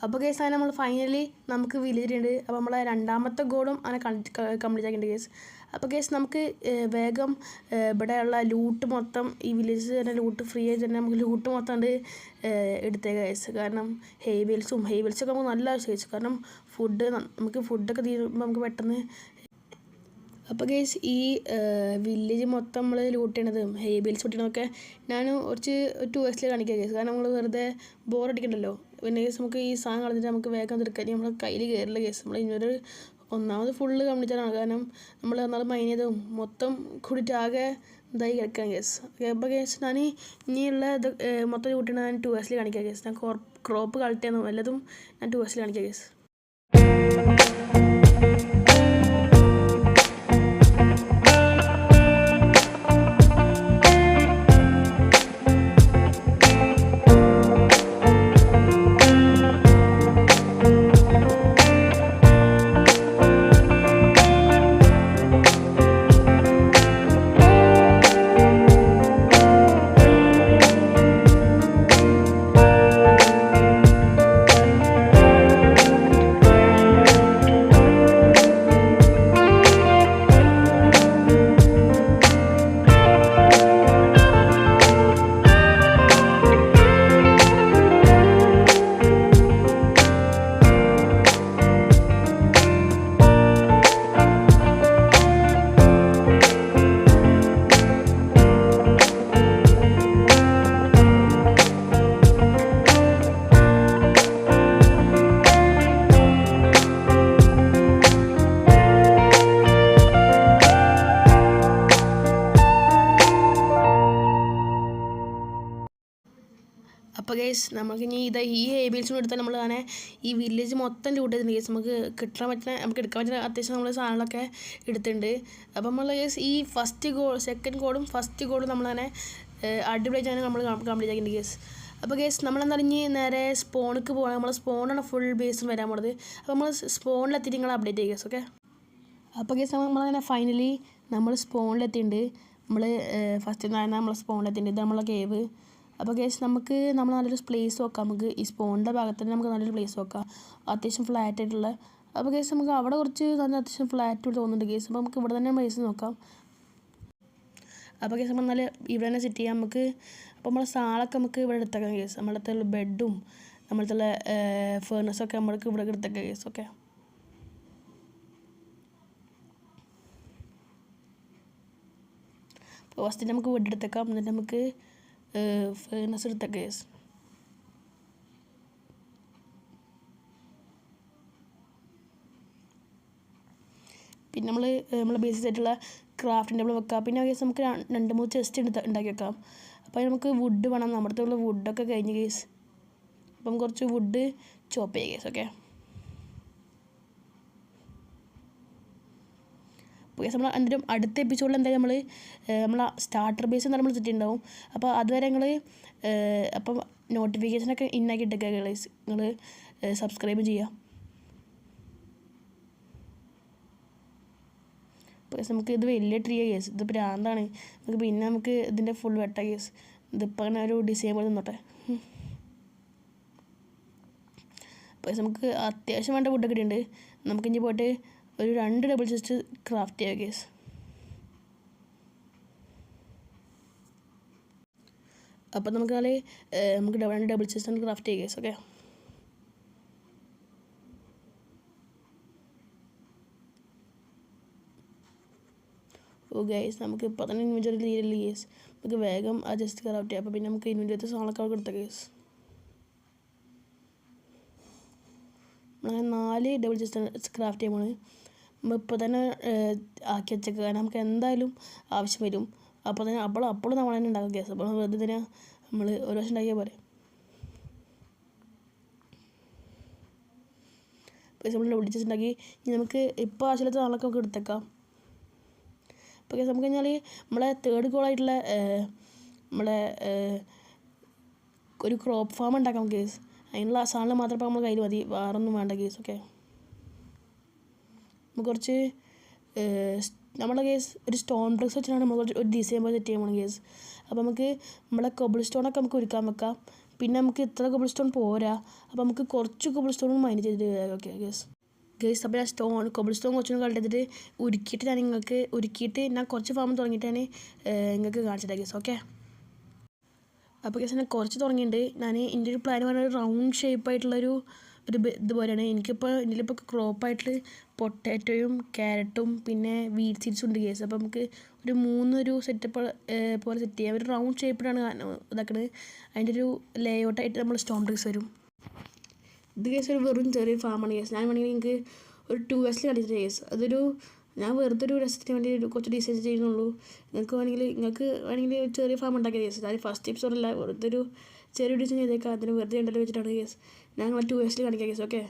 അപ്പോൾ കേസ് അങ്ങനെ നമ്മൾ ഫൈനലി നമുക്ക് വില്ലേജുണ്ട്. അപ്പോൾ നമ്മളെ രണ്ടാമത്തെ ഗോളും അങ്ങനെ കംപ്ലീറ്റ് ആക്കിയിട്ടുണ്ട് കേസ്. അപ്പോൾ കേസ് നമുക്ക് വേഗം ഇവിടെയുള്ള ലൂട്ട് മൊത്തം ഈ വില്ലേജ് തന്നെ ലൂട്ട് ഫ്രീ ആയിട്ട് തന്നെ നമുക്ക് ലൂട്ട് മൊത്തം ഉണ്ട് എടുത്തേക്കാം കേസ്. കാരണം ഹെയ്വെൽസൊക്കെ നമുക്ക് നല്ല ആവശ്യം കേസ്. കാരണം നമുക്ക് ഫുഡൊക്കെ തീരുമ്പോൾ നമുക്ക് പെട്ടെന്ന്. അപ്പോൾ കേസ് ഈ വില്ലേജ് മൊത്തം നമ്മൾ ലൂട്ട് ചെയ്യണത് ഹെയ്ബിൽസ് പൊട്ടിയണതൊക്കെ ഞാൻ കുറച്ച് 2x കാണിക്കാം കേസ്. കാരണം നമ്മൾ വെറുതെ ബോറടിക്കണ്ടല്ലോ. പിന്നെ കേസ് നമുക്ക് ഈ സാധനം കളഞ്ഞിട്ട് നമുക്ക് വേഗം തീർക്കാൻ നമ്മളെ കയ്യിൽ കയറില്ല കേസ്. നമ്മൾ ഇന്നൊരു ഒന്നാമത് ഫുള്ള് കംപ്ലീറ്റാണ്. കാരണം നമ്മൾ എന്നാൽ മൈൻ ചെയ്തതും മൊത്തം കൂടിയിട്ട് ആകെ ഇതായി കിടക്കാൻ കേസ്. അപ്പോൾ കേസ് ഞാൻ ഇനിയുള്ള ഇത് മൊത്തം ലൂട്ട് ചെയ്യണത് ഞാൻ 2x കാണിക്കാം കേസ്. ഞാൻ ക്രോപ്പ് കളക്ട് ചെയ്യുന്നു വല്ലതും ഞാൻ 2x കാണിക്കാം കേസ്. അപ്പോൾ കേസ് നമുക്കിനി ഈ ഹേബിൾസും എടുത്താൽ നമ്മൾ അങ്ങനെ ഈ വില്ലേജ് മൊത്തം ലൂട്ട് ചെയ്തിട്ടുണ്ട് കേസ്. നമുക്ക് നമുക്ക് എടുക്കാൻ പറ്റുന്ന അത്യാവശ്യം നമ്മൾ സാധനങ്ങളൊക്കെ എടുത്തിട്ടുണ്ട്. അപ്പോൾ നമ്മൾ കേസ് ഈ സെക്കൻഡ് ഗോളും ഫസ്റ്റ് ഗോളും നമ്മളങ്ങനെ അടിപൊളിയായിട്ടാണ് നമ്മൾ കംപ്ലീറ്റ് ആക്കിയിട്ടുണ്ട് കേസ്. അപ്പോൾ കേസ് നമ്മളെന്നറിഞ്ഞ് നേരെ സ്പോണിക്ക് പോകണം. നമ്മൾ സ്പോണാണ് ഫുൾ ബേസും വരാൻ പോണത്. അപ്പോൾ നമ്മൾ സ്പോണിലെത്തിയിട്ട് നിങ്ങൾ അപ്ഡേറ്റ് ചെയ്യുക കേസ്. ഓക്കെ. അപ്പോൾ കേസ് നമ്മളങ്ങനെ ഫൈനലി നമ്മൾ സ്പോണിലെത്തിയിട്ടുണ്ട്. നമ്മൾ ഫസ്റ്റ് നമ്മൾ സ്പോണിലെത്തിയിട്ടുണ്ട്. ഇത് നമ്മളെ കേവ്. അപ്പോൾ കേസ് നമ്മൾ നല്ലൊരു പ്ലേസ് നോക്കാം. നമുക്ക് ഈ സ്പോണിൻ്റെ ഭാഗത്ത് തന്നെ നമുക്ക് നല്ലൊരു പ്ലേസ് നോക്കാം. അത്യാവശ്യം ഫ്ലാറ്റ് ആയിട്ടുള്ള. അപ്പോൾ കേസ് നമുക്ക് അവിടെ കുറച്ച് നല്ല അത്യാവശ്യം ഫ്ലാറ്റ് തോന്നുന്നുണ്ട് കേസ്. അപ്പോൾ നമുക്ക് ഇവിടെ തന്നെ പ്ലേസ് നോക്കാം. അപ്പോൾ കേസ് നമ്മൾ നല്ല ഇവിടെ തന്നെ സെറ്റ് ചെയ്യാം നമുക്ക്. അപ്പോൾ നമ്മളെ സാളൊക്കെ നമുക്ക് ഇവിടെ എടുത്തേക്കാം കേസ്. നമ്മളത്തെ ബെഡും നമ്മളത്തെ ഫേർണസൊക്കെ നമ്മൾക്ക് ഇവിടെ എടുത്തേക്കാം കേസ്. ഓക്കെ. അപ്പോൾ ഫസ്റ്റ് നമുക്ക് ബെഡ് എടുത്തേക്കാം. എന്നിട്ട് നമുക്ക് ഫേർണസ് എടുത്തേക്കാം കേസ്. പിന്നെ നമ്മൾ ബേസിക് ആയിട്ടുള്ള ക്രാഫ്റ്റിംഗ് ടേബിൾ വെക്കാം. പിന്നെ കേസ് നമുക്ക് 2-3 ചെസ്റ്റ് ഉണ്ടാക്കി വെക്കാം. അപ്പോൾ നമുക്ക് വുഡ് വേണം. നമ്മുടെ ഉള്ള വുഡൊക്കെ കഴിഞ്ഞ് കേസ്. അപ്പം കുറച്ച് വുഡ് ചോപ്പ് ചെയ്യാം കേസ്. ഓക്കെ. അപ്പോൾ കേസ് നമ്മൾ എന്നിട്ടും അടുത്ത എപ്പിസോഡിൽ എന്തായാലും നമ്മൾ സ്റ്റാർട്ടർ ബേസ് എന്തായാലും നമ്മൾ സെറ്റ് ഉണ്ടാവും. അപ്പോൾ അതുവരെ അപ്പം നോട്ടിഫിക്കേഷനൊക്കെ ഇന്നാക്കി ഇട്ടേക്കുക ഗൈസ്. നിങ്ങൾ സബ്സ്ക്രൈബ് ചെയ്യുക. അപ്പോൾ നമുക്ക് ഇത് വലിയ ട്രീ കേസ്. ഇത് പ്രാന്താണ് നമുക്ക്. പിന്നെ നമുക്ക് ഇതിൻ്റെ ഫുൾ വെട്ട കേസ്. ഇതിപ്പോൾ അങ്ങനെ ഒരു ഡിസൈൻ പോലെ നിന്നോട്ടെ. അപ്പോൾ നമുക്ക് അത്യാവശ്യം വേണ്ട വുഡൊക്കെ ഇട്ടുണ്ട്. നമുക്കിനി പോയിട്ട് ഒരു 2 ഡബിൾ ചെസ്റ്റ് ക്രാഫ്റ്റ് ചെയ്യാം കേസ്. അപ്പോൾ നമുക്ക് 2 ഡബിൾ ചെസ്റ്റ് ക്രാഫ്റ്റ് ചെയ്യാം കേസ്. ഓക്കെ. ഗൈസ് നമുക്ക് ഇപ്പോൾ തന്നെ ഇൻവെൻറ്ററി തീരില്ല കേസ്. നമുക്ക് വേഗം ആ ജസ്റ്റ് ക്രാഫ്റ്റ് ചെയ്യാം. അപ്പോൾ പിന്നെ നമുക്ക് ഇൻവെൻറ്ററി സാധനമൊക്കെ അവിടെ കൊടുത്ത കേസ്. നമ്മളങ്ങനെ 4 ഡബിൾ ചെസ്റ്റ് ക്രാഫ്റ്റ് ചെയ്യുമ്പോൾ നമ്മൾ ഇപ്പോൾ തന്നെ ആക്കി വെച്ചേക്കുക. കാരണം നമുക്ക് എന്തായാലും ആവശ്യം വരും. അപ്പോൾ തന്നെ അപ്പോഴും നമ്മൾ തന്നെ ഉണ്ടാക്കുക ഗ്യാസ്. അപ്പോൾ വെറുതെ തന്നെ നമ്മൾ ഒരു വർഷം ഉണ്ടാക്കിയാൽ പോരെ. അപ്പോൾ നമ്മൾ ഡബിൾ ചെസ്റ്റ് ഉണ്ടാക്കി ഇനി നമുക്ക് ഇപ്പോൾ ആവശ്യമില്ലാത്ത നാളൊക്കെ നമുക്ക് എടുത്തേക്കാം. അപ്പോൾ ഗ്യാസ് നമുക്ക് കഴിഞ്ഞാൽ നമ്മളെ തേർഡ് ഗോളായിട്ടുള്ള നമ്മളെ ഒരു ക്രോപ്പ് ഫാം ഉണ്ടാക്കാം കേസ്. അതിനുള്ള സാധനം മാത്രം ഇപ്പോൾ നമ്മൾ കയ്യിൽ മതി, വേറൊന്നും വേണ്ട കേസ്. ഓക്കെ, നമുക്ക് കുറച്ച് നമ്മളെ കേസ് ഒരു സ്റ്റോൺ ബ്രിക്സ് വെച്ചിട്ടാണ് നമ്മൾ കുറച്ച് ഒരു ഡിസൈൻ പോലെ സെറ്റ് ചെയ്യാൻ പോകുന്നത് കേസ്. അപ്പോൾ നമുക്ക് നമ്മളെ കൊബിൾ സ്റ്റോണൊക്കെ നമുക്ക് ഒരുക്കാൻ വെക്കാം. പിന്നെ നമുക്ക് ഇത്ര കൊബിൾ സ്റ്റോൺ പോരാ, അപ്പോൾ നമുക്ക് കുറച്ച് കൊബിൾ സ്റ്റോൺ മൈൻഡ് ചെയ്തിട്ട് ഓക്കെ കേസ്. അപ്പോൾ ഞാൻ കൊബിൾ സ്റ്റോൺ കുറച്ചൊന്നും കളഞ്ഞിട്ട് ഉരുക്കിയിട്ട് ഞാൻ കുറച്ച് ഫാം തുടങ്ങിയിട്ടാണ് നിങ്ങൾക്ക് കാണിച്ചിട്ട് കേസ്. ഓക്കെ, അപ്പോൾ കേസ് ഞാൻ കുറച്ച് തുടങ്ങിയിട്ടുണ്ട്. ഞാൻ എൻ്റെ ഒരു പ്ലാൻ പറഞ്ഞാൽ റൗണ്ട് ഷേപ്പായിട്ടുള്ളൊരു ഇതുപോലെയാണ്. ഇതിലിപ്പോൾ ക്രോപ്പായിട്ട് പൊട്ടാറ്റോയും ക്യാരറ്റും പിന്നെ വീറ്റ് സീഡ്സും ഉണ്ട് കേസ്. അപ്പോൾ നമുക്ക് ഒരു 3 സെറ്റപ്പ് പോലെ സെറ്റ് ചെയ്യാം. ഒരു റൗണ്ട് ഷേപ്പിലാണ് ഇതാക്കുന്നത്. അതിൻ്റെ ഒരു ലേഔട്ടായിട്ട് നമ്മൾ സ്റ്റോൺ ബ്രിക്സ് വരും. ഇത് കേസ് ഒരു വെറും ചെറിയൊരു ഫാമാണ് കേസ്. ഞാൻ വേണമെങ്കിൽ നിങ്ങൾക്ക് ഒരു 2S കണ്ടിട്ട് കേസ്. ഞാൻ വെറുതെ ഒരു രസത്തിന് വേണ്ടി കുറച്ച് ഡിസൈൻ ചെയ്യുന്നുള്ളൂ. നിങ്ങൾക്ക് വേണമെങ്കിൽ ചെറിയ ഫാം ഉണ്ടാക്കിയ കേസ്. അത് ഫസ്റ്റ് ടിപ്സ് ഒന്നുമില്ല, വെറുതെ ഒരു ചെറിയ ഡിസൈൻ ചെയ്തേക്കാം. അതിന് വെറുതെ ഉണ്ടല്ലോ വെച്ചിട്ടാണ് കേസ്. ഞാൻ 2S കാണിക്കാം കേസ്. ഓക്കെ,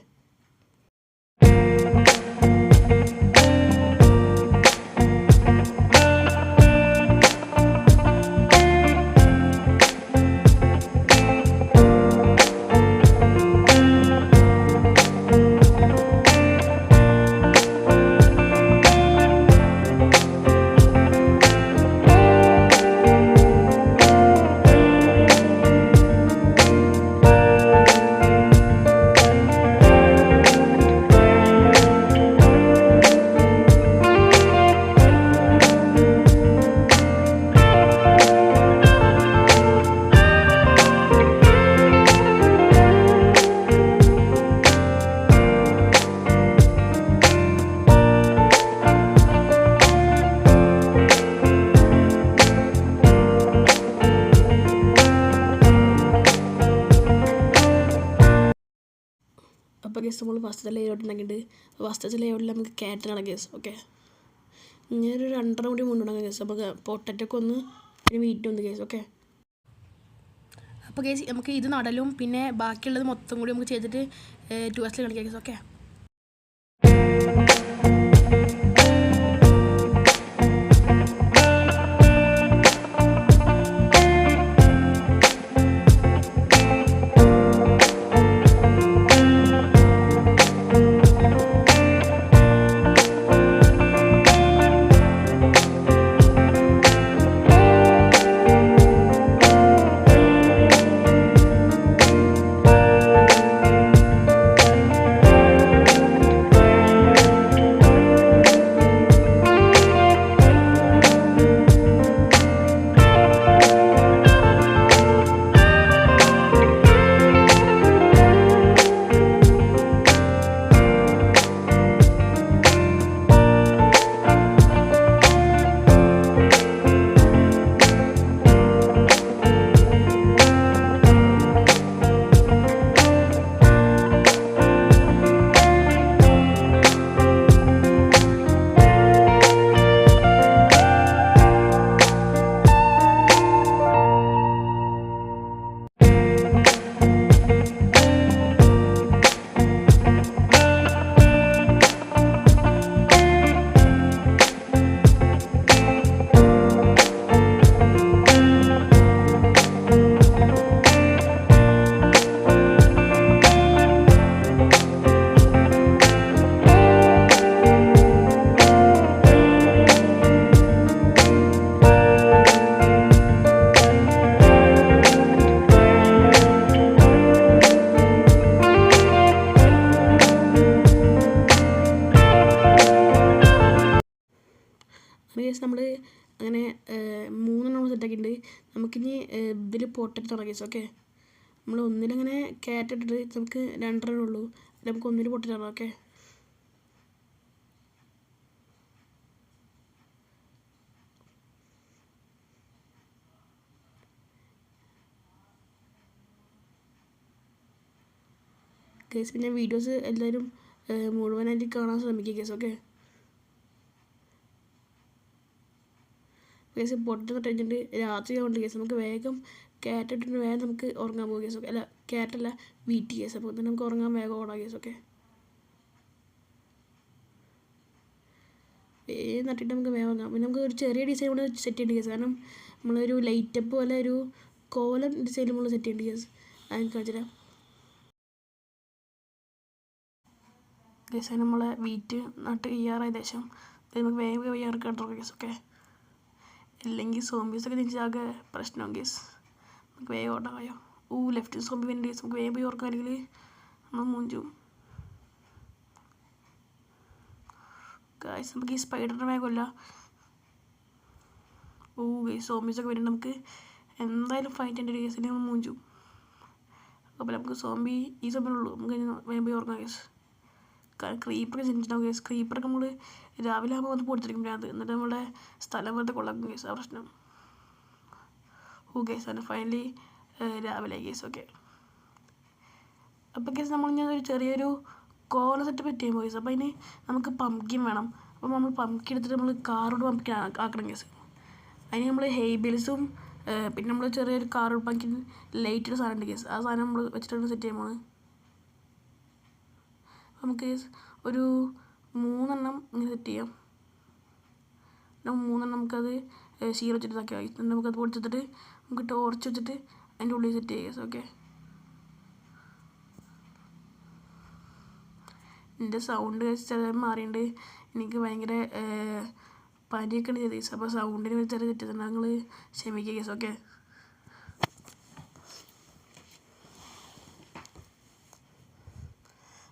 അപ്പോൾ കേസ് നമ്മൾ ഫസ്റ്റത്തെ ലേഔട്ട് ഉണ്ടാക്കിയിട്ട് ഫസ്റ്റത്തെ ലേഔട്ടിൽ നമുക്ക് ക്യാരറ്റിനാണ് കേസ്. ഓക്കെ, ഇങ്ങനൊരു 2 കൂടി കൊണ്ടുണ്ടാകും കേസ്. നമുക്ക് പൊട്ടറ്റൊക്കെ ഒന്ന് പിന്നെ വീറ്റ് ഒന്ന് കേസ്. ഓക്കെ, അപ്പോൾ കേസ് നമുക്ക് ഇത് നടലും പിന്നെ ബാക്കിയുള്ളത് മൊത്തം കൂടി നമുക്ക് ചെയ്തിട്ട് 2S കളിക്കാം കേസ്. ഓക്കെ, കേസ് നമ്മൾ അങ്ങനെ 3 നമ്മൾ സെറ്റാക്കിയിട്ടുണ്ട്. നമുക്കിനി ഇതിൽ പൊട്ടറ്റോ തുടങ്ങാം കേസ്. ഓക്കെ, നമ്മൾ ഒന്നിലങ്ങനെ ക്യാരറ്റ് ഇട്ടിട്ട് നമുക്ക് 2 ഉള്ളൂ. നമുക്ക് ഒന്നിൽ പൊട്ടറ്റോ തുടങ്ങാം. Okay, case. പിന്നെ വീഡിയോസ് എല്ലാവരും മുഴുവനായിട്ട് കാണാൻ ശ്രമിക്കുക കേസ്. Okay case. പൊട്ടുന്ന കഴിഞ്ഞിട്ട് രാത്രി ആവുന്നുണ്ട് കേസ്. നമുക്ക് വേഗം ക്യാറ്റിട്ടിട്ട് വേഗം നമുക്ക് ഉറങ്ങാൻ പോകും കേസ്. ഓക്കെ അല്ല ക്യാറ്റല്ല വീട്ടി കേസ്. അപ്പോൾ തന്നെ നമുക്ക് ഉറങ്ങാൻ വേഗം ഓടാം കേസ്. ഓക്കെ വേഗം നട്ടിട്ട് നമുക്ക് വേഗം ഉറങ്ങാം. പിന്നെ നമുക്ക് ഒരു ചെറിയ ഡിസൈൻ കൂടെ സെറ്റ് ചെയ്യേണ്ട കേസ്. കാരണം നമ്മളൊരു ലൈറ്റപ്പ് പോലെ ഒരു കോലം ഡിസൈൻ നമ്മൾ സെറ്റ് ചെയ്യേണ്ട കേസ്. അതിന് കാണിച്ചുതരാം കേസ്. നമ്മളെ വീറ്റ് നട്ട് ചെയ്യാറായ ദേശം നമുക്ക് വേഗം ഇറക്കാൻ തുടങ്ങും കേസ്. ഓക്കെ അല്ലെങ്കിൽ സോംബീസൊക്കെ തിരിച്ചാകെ പ്രശ്നമാകും കേസ്. നമുക്ക് വേഗം ഓടാൻ കഴിയും. ലെഫ്റ്റ് സോംബി വേണ്ടി കേസ്. നമുക്ക് വേഗം പോയി ഓർക്കാമെങ്കിൽ നമ്മൾ മൂഞ്ചും ഗൈസ്. നമുക്ക് ഈ സ്പൈഡറിനെ വേഗം കൊല്ല. ഗൈസ് സോംബീസൊക്കെ വരുന്നുണ്ട്. നമുക്ക് എന്തായാലും ഫൈറ്റ് ചെയ്യേണ്ട ഒരു കേസിന് നമ്മൾ മൂഞ്ചും. അപ്പോൾ നമുക്ക് സോംബി ഈ സമയമുള്ളൂ. നമുക്ക് വേഗം പോയി ഓർക്കാം കേസ്. കാരണം ക്രീപ്പറൊക്കെ ചെന്നിട്ടുണ്ടാവും കേസ്. ക്രീപ്പറൊക്കെ നമ്മൾ രാവിലെ ആകുമ്പോൾ വന്ന് പൊടിച്ചിരിക്കും അത്. എന്നിട്ട് നമ്മുടെ സ്ഥലം വെറുതെ കൊള്ളാക്കും കേസ്. ആ പ്രശ്നം. കേസ് ആണ് ഫൈനലി രാവിലെ കേസ്. ഓക്കെ അപ്പോൾ കേസ് നമ്മൾ ഞാൻ ഒരു ചെറിയൊരു കോല സെറ്റപ്പ് പറ്റിയാൽ കേസ്. അപ്പോൾ അതിന് നമുക്ക് പംകിൻ വേണം. അപ്പോൾ നമ്മൾ പംകിൻ എടുത്തിട്ട് നമ്മൾ കാറോട് പംകിൻ ആക്കണം കേസ്. അതിന് നമ്മൾ ഹെയ്ബിൽസും പിന്നെ നമ്മൾ ചെറിയൊരു കാറോട് പംകിൻ ലൈറ്റൊരു സാധനം ഉണ്ട് കേസ്. ആ സാധനം നമ്മൾ വെച്ചിട്ടാണ് സെറ്റ് ചെയ്യുമ്പോൾ നമുക്ക് ഒരു 3 എണ്ണം ഇങ്ങനെ സെറ്റ് ചെയ്യാം. 3 എണ്ണം നമുക്കത് ഷീർ വെച്ചിട്ട് ഇതാക്കി നമുക്കത് പൊടിച്ചിട്ട് നമുക്ക് ടോർച്ച് വെച്ചിട്ട് അതിൻ്റെ ഉള്ളിൽ സെറ്റ് ചെയ്യാം. ഓക്കെ എൻ്റെ സൗണ്ട് ചില മാറിയുണ്ട്. എനിക്ക് ഭയങ്കര പനിയൊക്കെ ഉണ്ട് കേസ്. അപ്പോൾ സൗണ്ടിന് ചെറിയ തെറ്റുന്നുണ്ട്. ഞങ്ങൾ ക്ഷമിക്കുക കേസ്. ഓക്കെ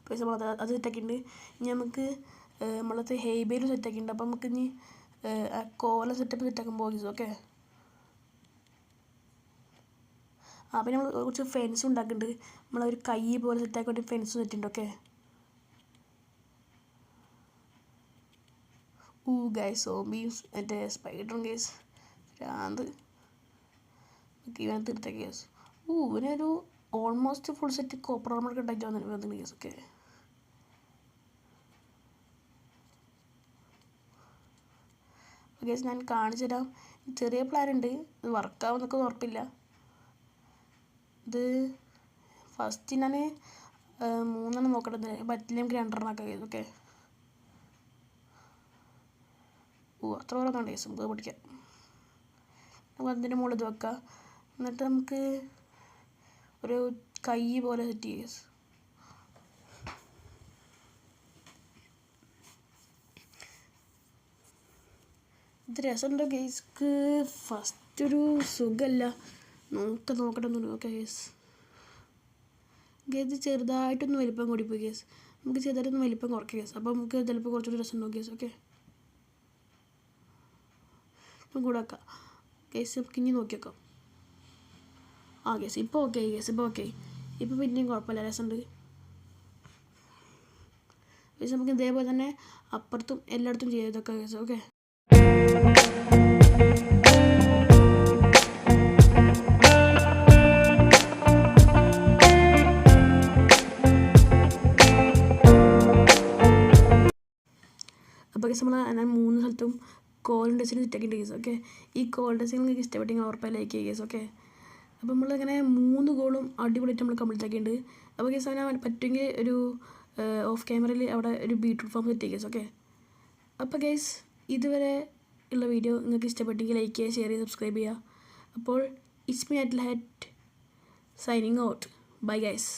പൈസ നമ്മൾ അത് സെറ്റാക്കിയിട്ടുണ്ട്. ഇനി നമുക്ക് നമ്മളത് ഹെയ്ബേലും സെറ്റാക്കിയിട്ടുണ്ട്. അപ്പോൾ നമുക്ക് ഇനി കോല സെറ്റപ്പ് സെറ്റാക്കാൻ പോകും. ഓക്കെ അപ്പം നമ്മൾ കുറച്ച് ഫെൻസ് ഉണ്ടാക്കുന്നുണ്ട്. നമ്മളൊരു കൈ പോലെ സെറ്റാക്കാൻ വേണ്ടി ഫെൻസ് സെറ്റുണ്ട്. ഓക്കെ ഗൈസ് സോംബീസ് എൻ്റെ സ്പൈഡറും കേസ് ഭ്രാന്ത് ഇവനെ തീർത്ത കേസ്. ഇവനൊരു ഓൾമോസ്റ്റ് ഫുൾ സെറ്റ് കോപ്പർ ആർമറൊക്കെ ഉണ്ടാക്കി വന്നിട്ടുണ്ട് കേസ്. ഓക്കെ കേസ് ഞാൻ കാണിച്ചു തരാം. ചെറിയ പ്ലാൻ ഉണ്ട്. ഇത് വർക്കാവുന്നൊക്കെ ഉറപ്പില്ല. ഇത് ഫസ്റ്റ് ഞാൻ 3 എണ്ണം നോക്കട്ടെ. പറ്റില്ല നമുക്ക് 2 എണ്ണം ആക്കാം കേസ്. ഓക്കെ അത്ര ഓരോന്നാണ് കേസ്. നമുക്ക് പഠിക്കാം. നമുക്ക് അതിൻ്റെ മുകളിൽ ഇത് വെക്കാം. എന്നിട്ട് നമുക്ക് ഒരു കൈ പോലെ സെറ്റ് ചെയ്യാം കേസ്. ഇത് രസമുണ്ടോ കേസ്ക്ക്? ഫസ്റ്റ് ഒരു സുഖമല്ല. നോക്കട്ടെ ഒന്നും. Okay case. ഇത് ചെറുതായിട്ടൊന്ന് വലിപ്പം കൂടിപ്പോയി കേസ്. നമുക്ക് ചെറുതായിട്ടൊന്ന് വലിപ്പം കുറയ്ക്കാം കേസ്. അപ്പോൾ നമുക്ക് ചിലപ്പോൾ കുറച്ചുകൂടി രസം ഉണ്ടാവും കേസ്. ഓക്കെ കൂടെ വെക്കാം കേസ്. നമുക്ക് ഇനി നോക്കി വെക്കാം. കേസ് ഇപ്പോൾ ഓക്കെ കേസ്. ഇപ്പോൾ ഓക്കെ. ഇപ്പോൾ പിന്നെയും കുഴപ്പമില്ല, രസമുണ്ട് കേസ്. നമുക്ക് ഇതേപോലെ തന്നെ അപ്പുറത്തും എല്ലായിടത്തും ചെയ്തൊക്കെ കേസ്. ഓക്കെ അപ്പോൾ കേസ് ഞാൻ 3 സ്ഥലത്തും കോൾ ഡ്രസ്സിന് സെറ്റാക്കിയിട്ട് കേസ്. ഓക്കെ ഈ കോൾ ഡ്രസ്സിങ് നിങ്ങൾക്ക് ഇഷ്ടപ്പെട്ടെങ്കിൽ ഉറപ്പായി ലൈക്ക് ചെയ്യുക കേസ്. ഓക്കെ അപ്പോൾ നമ്മളിങ്ങനെ 3 ഗോളും അടിപൊളിയായിട്ട് നമ്മൾ കംപ്ലീറ്റ് ആക്കിയിട്ടുണ്ട്. അപ്പോൾ കേസ് അവൻ പറ്റുമെങ്കിൽ ഒരു ഓഫ് ക്യാമറയിൽ അവിടെ ഒരു ബീട്രൂട്ട് ഫാം സെറ്റ് ചെയ്യുക കേസ്. ഓക്കെ അപ്പോൾ കേസ് ഇതുവരെ ഉള്ള വീഡിയോ നിങ്ങൾക്ക് ഇഷ്ടപ്പെട്ടെങ്കിൽ ലൈക്ക് ചെയ്യുക, ഷെയർ ചെയ്യുക, സബ്സ്ക്രൈബ് ചെയ്യുക. അപ്പോൾ it's me at head signing out. Bye guys.